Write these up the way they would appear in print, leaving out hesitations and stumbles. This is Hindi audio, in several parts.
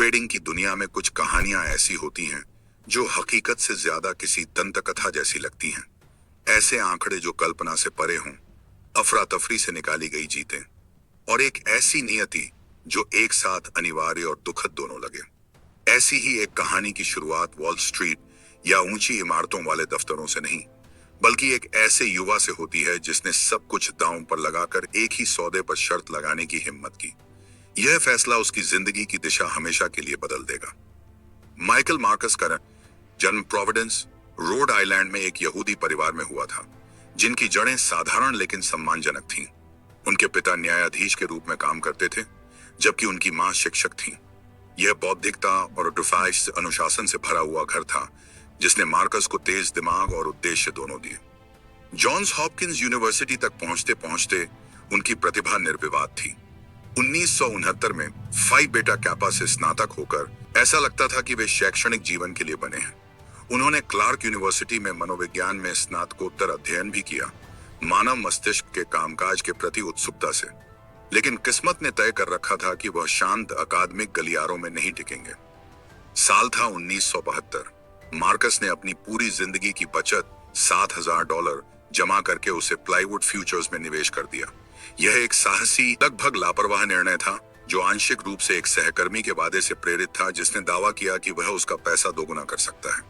ट्रेडिंग की दुनिया में कुछ कहानियां ऐसी होती हैं जो हकीकत से ज्यादा किसी दंत कथा जैसी लगती हैं। ऐसे आंकड़े जो कल्पना से परे हों, अफरा तफरी से निकाली गई जीतें, और एक ऐसी नियति जो एक साथ अनिवार्य और दुखद दोनों लगे। ऐसी ही एक कहानी की शुरुआत वॉल स्ट्रीट या ऊंची इमारतों वाले दफ्तरों से नहीं, बल्कि एक ऐसे युवा से होती है जिसने सब कुछ दांव पर लगाकर एक ही सौदे पर शर्त लगाने की हिम्मत की। यह फैसला उसकी जिंदगी की दिशा हमेशा के लिए बदल देगा। माइकल मार्कस का जन्म प्रोविडेंस, रोड आइलैंड में एक यहूदी परिवार में हुआ था, जिनकी जड़ें साधारण लेकिन सम्मानजनक थीं। उनके पिता न्यायाधीश के रूप में काम करते थे, जबकि उनकी मां शिक्षक थीं। यह बौद्धिकता और डिफाइस अनुशासन से भरा हुआ घर था, जिसने मार्कस को तेज दिमाग और उद्देश्य दोनों दिए। जॉन्स हॉपकिंस यूनिवर्सिटी तक पहुंचते पहुंचते उनकी प्रतिभा निर्विवाद थी। 1969 में फाई बेटा कैपा से स्नातक होकर ऐसा लगता था कि वे शैक्षणिक जीवन के लिए बने हैं। उन्होंने क्लार्क यूनिवर्सिटी में मनोविज्ञान में स्नातकोत्तर अध्ययन भी किया, मानव मस्तिष्क के कामकाज के प्रति उत्सुकता से। लेकिन किस्मत ने तय कर रखा था कि वह शांत अकादमिक गलियारों में नहीं टिकेंगे। साल था 1972। मार्कस ने अपनी पूरी जिंदगी की बचत $7,000 जमा करके उसे प्लाईवुड फ्यूचर्स में निवेश कर दिया। यह एक साहसी, लगभग लापरवाह निर्णय था, जो आंशिक रूप से एक सहकर्मी के वादे से प्रेरित था, जिसने दावा किया कि वह उसका पैसा दोगुना कर सकता है।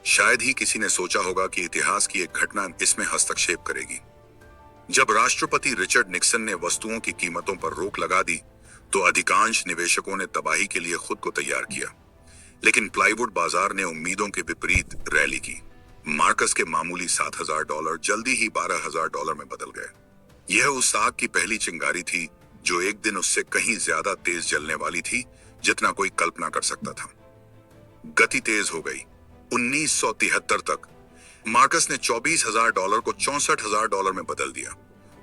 शायद ही किसी ने सोचा होगा कि इतिहास की एक घटना इसमें हस्तक्षेप करेगी। जब राष्ट्रपति रिचर्ड निक्सन ने वस्तुओं की कीमतों पर रोक लगा दी, तो अधिकांश निवेशकों ने तबाही के लिए खुद को तैयार किया। लेकिन प्लाईवुड बाजार ने उम्मीदों के विपरीत रैली की। मार्कस के मामूली $7,000 जल्दी ही $12,000 में बदल गए। यह उस आग की पहली चिंगारी थी जो एक दिन उससे कहीं ज्यादा तेज जलने वाली थी जितना कोई कल्पना कर सकता था। गति तेज हो गई। 1973 तक मार्कस ने $24,000 को $64,000 में बदल दिया।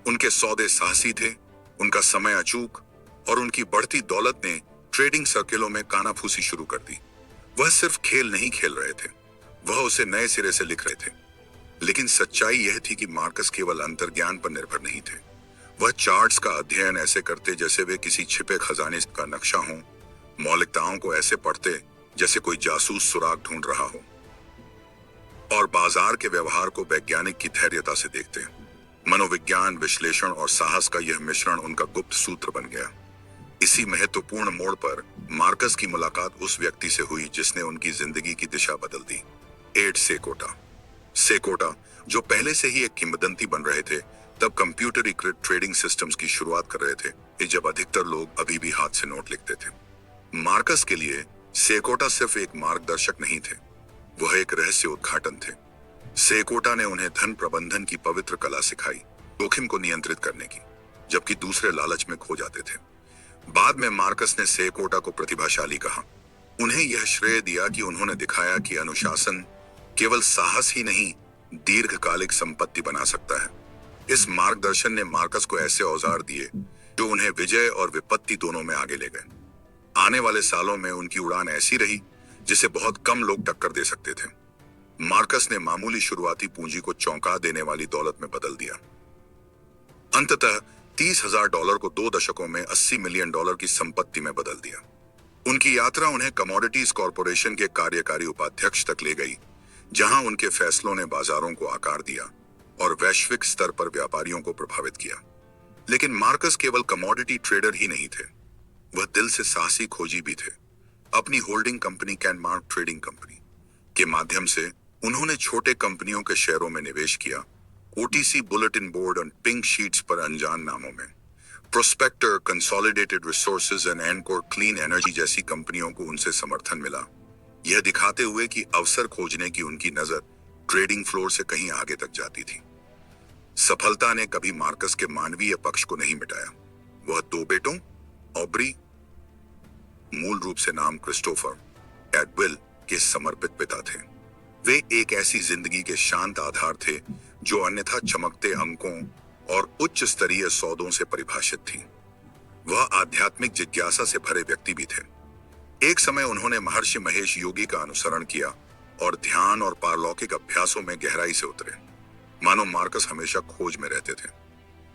उनके सौदे साहसी थे, उनका समय अचूक, और उनकी बढ़ती दौलत ने ट्रेडिंग सर्किलों में कानाफूसी शुरू कर दी। वह सिर्फ खेल नहीं खेल रहे थे, वह उसे नए सिरे से लिख रहे थे। लेकिन सच्चाई यह थी कि मार्कस केवल अंतर्ज्ञान पर निर्भर नहीं थे। वह चार्ट्स का अध्ययन ऐसे करते जैसे वे किसी छिपे खजाने का नक्शा हो, मौलिकताओं को ऐसे पढ़ते जैसे कोई जासूस सुराग ढूंढ रहा हो, और बाजार के व्यवहार को वैज्ञानिक की धैर्यता से देखते। मनोविज्ञान, विश्लेषण और साहस का यह मिश्रण उनका गुप्त सूत्र बन गया। इसी महत्वपूर्ण मोड़ पर मार्कस की मुलाकात उस व्यक्ति से हुई जिसने उनकी जिंदगी की दिशा बदल दी। एड सेकोटा। सेकोटा, जो पहले से ही एक किंवदंती बन रहे थे, तब कंप्यूटरीकृत ट्रेडिंग सिस्टम्स की शुरुआत कर रहे थे, जब अधिकतर लोग अभी भी हाथ से नोट लिखते थे। मार्कस के लिए सेकोटा सिर्फ एक मार्गदर्शक नहीं थे, वह एक रहस्य उद्घाटन थे। सेकोटा ने उन्हें धन प्रबंधन की पवित्र कला सिखाई, जोखिम को नियंत्रित करने की, जबकि दूसरे लालच में खो जाते थे। बाद में मार्कस ने सेकोटा को प्रतिभाशाली कहा। उन्हें यह श्रेय दिया कि उन्होंने दिखाया कि अनुशासन केवल साहस ही नहीं, दीर्घकालिक संपत्ति बना सकता है। इस मार्गदर्शन ने मार्कस को ऐसे औजार दिए जो उन्हें विजय और विपत्ति दोनों में आगे ले गए। आने वाले सालों में उनकी उड़ान ऐसी रही जिसे बहुत कम लोग टक्कर दे सकते थे। मार्कस ने मामूली शुरुआती पूंजी को चौंका देने वाली दौलत में बदल दिया। अंततः $30,000 को 2 दशकों में $80 मिलियन की संपत्ति में बदल दिया। उनकी यात्रा उन्हें कमोडिटीज कॉरपोरेशन के कार्यकारी उपाध्यक्ष तक ले गई, जहां उनके फैसलों ने बाजारों को आकार दिया और वैश्विक स्तर पर व्यापारियों को प्रभावित किया। लेकिन मार्कस केवल कमोडिटी ट्रेडर ही नहीं थे, वह दिल से साहसी खोजी भी थे। अपनी होल्डिंग कंपनी कैनमार्क ट्रेडिंग कंपनी के माध्यम से उन्होंने छोटे कंपनियों के शेयरों में निवेश किया। ओटीसी बुलेटिन बोर्ड और पिंक शीट्स पर अनजान नामों में, prospector, consolidated resources and encore clean energy जैसी कंपनियों को उनसे समर्थन मिला, यह दिखाते हुए कि अवसर खोजने की उनकी नजर ट्रेडिंग फ्लोर से कहीं आगे तक जाती थी। सफलता ने कभी मार्कस के मानवीय पक्ष को नहीं मिटाया। वह 2 बेटों, ऑब्री, मूल रूप से नाम क्रिस्टोफर, एडविल, के समर्पित पिता थे। वे एक ऐसी जिंदगी के शांत आधार थे जो अन्यथा चमकते अंकों और उच्च स्तरीय सौदों से परिभाषित थी। वह आध्यात्मिक जिज्ञासा से भरे व्यक्ति भी थे। एक समय उन्होंने महर्षि महेश योगी का अनुसरण किया और ध्यान और पारलौकिक अभ्यासों में गहराई से उतरे। मानो मार्कस हमेशा खोज में रहते थे,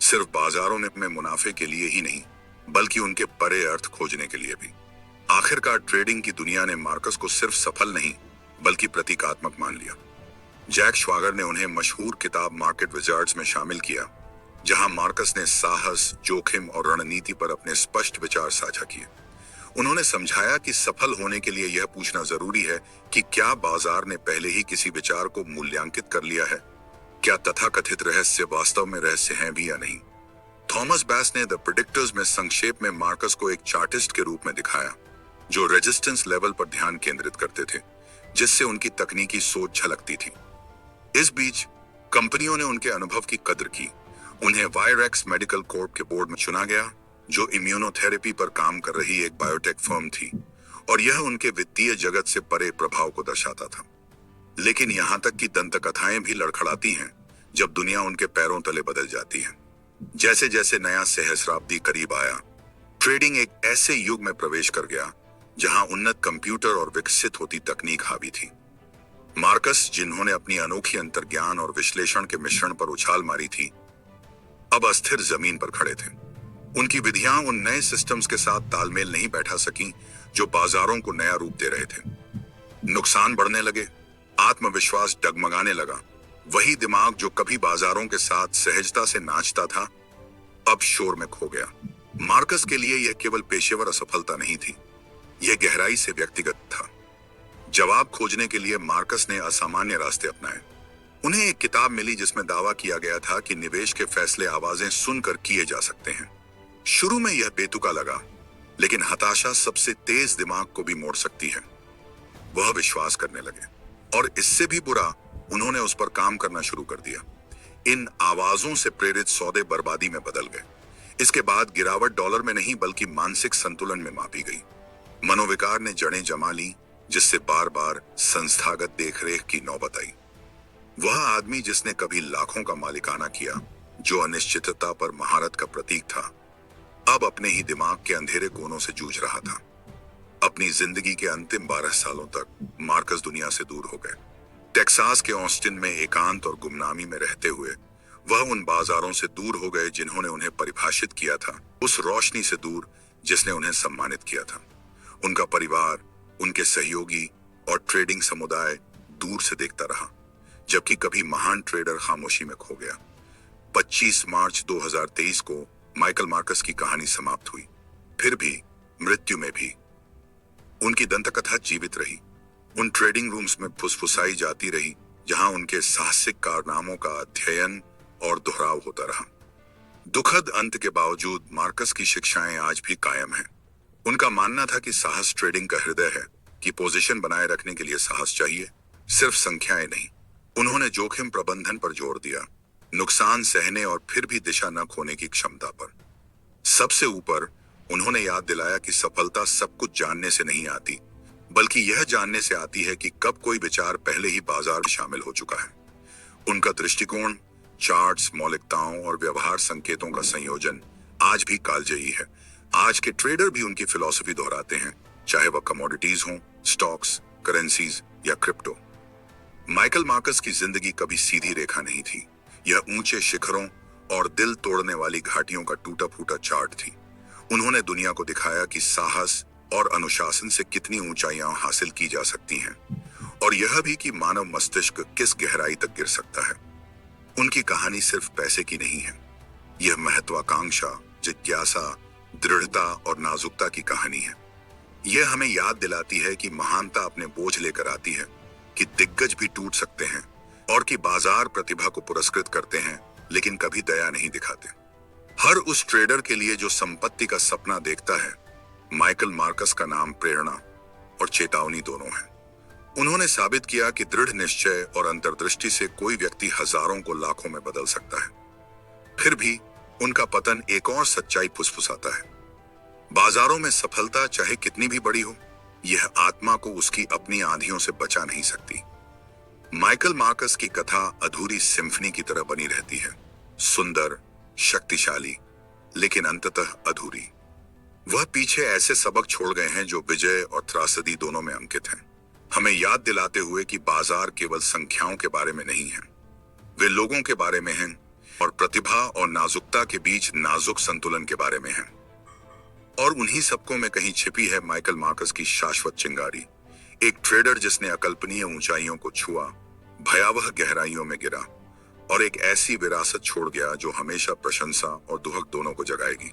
सिर्फ बाजारों में मुनाफे के लिए ही नहीं, बल्कि उनके परे अर्थ खोजने के लिए भी। आखिरकार ट्रेडिंग की दुनिया ने मार्कस को सिर्फ सफल नहीं बल्कि प्रतीकात्मक मान लिया। जैक श्वागर ने उन्हें मशहूर किताब मार्केट विजार्ड्स में शामिल किया, जहां मार्कस ने साहस, जोखिम और रणनीति पर अपने स्पष्ट विचार साझा किए। उन्होंने समझाया कि सफल होने के लिए यह पूछना जरूरी है कि क्या बाजार ने पहले ही किसी विचार को मूल्यांकित कर लिया है, क्या तथाकथित रहस्य वास्तव में रहस्य हैं भी या नहीं। थॉमस बैस ने द प्रेडिक्टर्स में संक्षेप में मार्कस को एक चार्टिस्ट के रूप में दिखाया, जो रेजिस्टेंस लेवल पर ध्यान केंद्रित करते थे, जिससे उनकी तकनीकी सोच झलकती थी। इस बीच कंपनियों ने उनके अनुभव की कद्र की। उन्हें वायरेक्स मेडिकल कॉर्प के बोर्ड में चुना गया, जो इम्यूनोथेरेपी पर काम कर रही एक बायोटेक फर्म थी, और यह उनके वित्तीय जगत से परे प्रभाव को दर्शाता था। लेकिन यहां तक कि दंतकथाएं भी लड़खड़ाती हैं जब दुनिया उनके पैरों तले बदल जाती है। जैसे जैसे नया सहस्राब्दी करीब आया, ट्रेडिंग एक ऐसे युग में प्रवेश कर गया जहां उन्नत कंप्यूटर और विकसित होती तकनीक हावी थी। मार्कस, जिन्होंने अपनी अनोखी अंतर्ज्ञान और विश्लेषण के मिश्रण पर उछाल मारी थी, अब अस्थिर जमीन पर खड़े थे। उनकी विधियां उन नए सिस्टम्स के साथ तालमेल नहीं बैठा सकी जो बाजारों को नया रूप दे रहे थे। नुकसान बढ़ने लगे, आत्मविश्वास डगमगाने लगा। वही दिमाग जो कभी बाजारों के साथ सहजता से नाचता था, अब शोर में खो गया। मार्कस के लिए यह केवल पेशेवर असफलता नहीं थी, यह गहराई से व्यक्तिगत था। जवाब खोजने के लिए मार्कस ने असामान्य रास्ते अपनाए। उन्हें एक किताब मिली जिसमें दावा किया गया था कि निवेश के फैसले आवाजें सुनकर किए जा सकते हैं। शुरू में यह बेतुका लगा, लेकिन हताशा सबसे तेज दिमाग को भी मोड़ सकती है। वह विश्वास करने लगे, और इससे भी बुरा, उन्होंने उस पर काम करना शुरू कर दिया। इन आवाजों से प्रेरित सौदे बर्बादी में बदल गए। इसके बाद गिरावट डॉलर में नहीं बल्कि मानसिक संतुलन में मापी गई। मनोविकार ने जड़ें जमा ली, जिससे बार बार संस्थागत देखरेख की नौबत आई। वह आदमी जिसने कभी लाखों का मालिकाना किया, जो अनिश्चितता पर महारत का प्रतीक था, अब अपने ही दिमाग के अंधेरे कोनों से जूझ रहा था। अपनी जिंदगी के अंतिम 12 सालों तक मार्कस दुनिया से दूर हो गए। टेक्सास के ऑस्टिन में एकांत और गुमनामी में रहते हुए वह उन बाजारों से दूर हो गए जिन्होंने उन्हें परिभाषित किया था, उस रोशनी से दूर जिसने उन्हें सम्मानित किया था। उनका परिवार, उनके सहयोगी और ट्रेडिंग समुदाय दूर से देखता रहा, जबकि कभी महान ट्रेडर खामोशी में खो गया। 25 मार्च 2023 को माइकल मार्कस की कहानी समाप्त हुई। फिर भी, मृत्यु में भी, उनकी दंतकथा जीवित रही। उन ट्रेडिंग रूम्स में फुसफुसाई जाती रही, जहां उनके साहसिक कारनामों का अध्ययन और दोहराव होता रहा। दुखद अंत के बावजूद मार्कस की शिक्षाएं आज भी कायम हैं। उनका मानना था कि साहस ट्रेडिंग का हृदय है, कि पोजीशन बनाए रखने के लिए साहस चाहिए, सिर्फ संख्याएं नहीं। उन्होंने जोखिम प्रबंधन पर जोर दिया, नुकसान सहने और फिर भी दिशा न खोने की क्षमता पर। सबसे ऊपर, उन्होंने याद दिलाया कि सफलता सब कुछ जानने से नहीं आती, बल्कि यह जानने से आती है कि कब कोई विचार पहले ही बाजार में शामिल हो चुका है। उनका दृष्टिकोण, चार्ट्स, मौलिकताओं और व्यवहार संकेतों का संयोजन आज भी कालजयी है। आज के ट्रेडर भी उनकी फिलॉसफी दोहराते हैं, चाहे वह कमोडिटीज हों, स्टॉक्स, करेंसीज या क्रिप्टो। माइकल मार्कस की जिंदगी कभी सीधी रेखा नहीं थी। यह ऊंचे शिखरों और दिल तोड़ने वाली घाटियों का टूटा फूटा चार्ट थी। उन्होंने दुनिया को दिखाया कि साहस और अनुशासन से कितनी ऊंचाइयां हासिल की जा सकती हैं, और यह भी कि मानव मस्तिष्क किस गहराई तक गिर सकता है। उनकी कहानी सिर्फ पैसे की नहीं है, यह महत्वाकांक्षा, जिज्ञासा, दृढ़ता और नाजुकता की कहानी है। यह हमें याद दिलाती है कि महानता अपने बोझ लेकर आती है, कि दिग्गज भी टूट सकते हैं, और कि बाजार प्रतिभा को पुरस्कृत करते हैं लेकिन कभी दया नहीं दिखाते। हर उस ट्रेडर के लिए जो संपत्ति का सपना देखता है, माइकल मार्कस का नाम प्रेरणा और चेतावनी दोनों है। उन्होंने साबित किया कि दृढ़ निश्चय और अंतर्दृष्टि से कोई व्यक्ति हजारों को लाखों में बदल सकता है। फिर भी उनका पतन एक और सच्चाई फुसफुसाता है। बाजारों में सफलता चाहे कितनी भी बड़ी हो, यह आत्मा को उसकी अपनी आंधियों से बचा नहीं सकती। माइकल मार्कस की कथा अधूरी सिम्फनी की तरह बनी रहती है, सुंदर, शक्तिशाली, लेकिन अंततः अधूरी। वह पीछे ऐसे सबक छोड़ गए हैं जो विजय और त्रासदी दोनों में अंकित हैं, हमें याद दिलाते हुए कि बाजार केवल संख्याओं के बारे में नहीं है, वे लोगों के बारे में हैं, और प्रतिभा और नाजुकता के बीच नाजुक संतुलन के बारे में हैं। और उन्हीं सबकों में कहीं छिपी है माइकल मार्कस की शाश्वत चिंगारी, एक ट्रेडर जिसने अकल्पनीय ऊंचाइयों को छुआ, भयावह गहराइयों में गिरा और एक ऐसी विरासत छोड़ गया जो हमेशा प्रशंसा और दुहक दोनों को जगाएगी।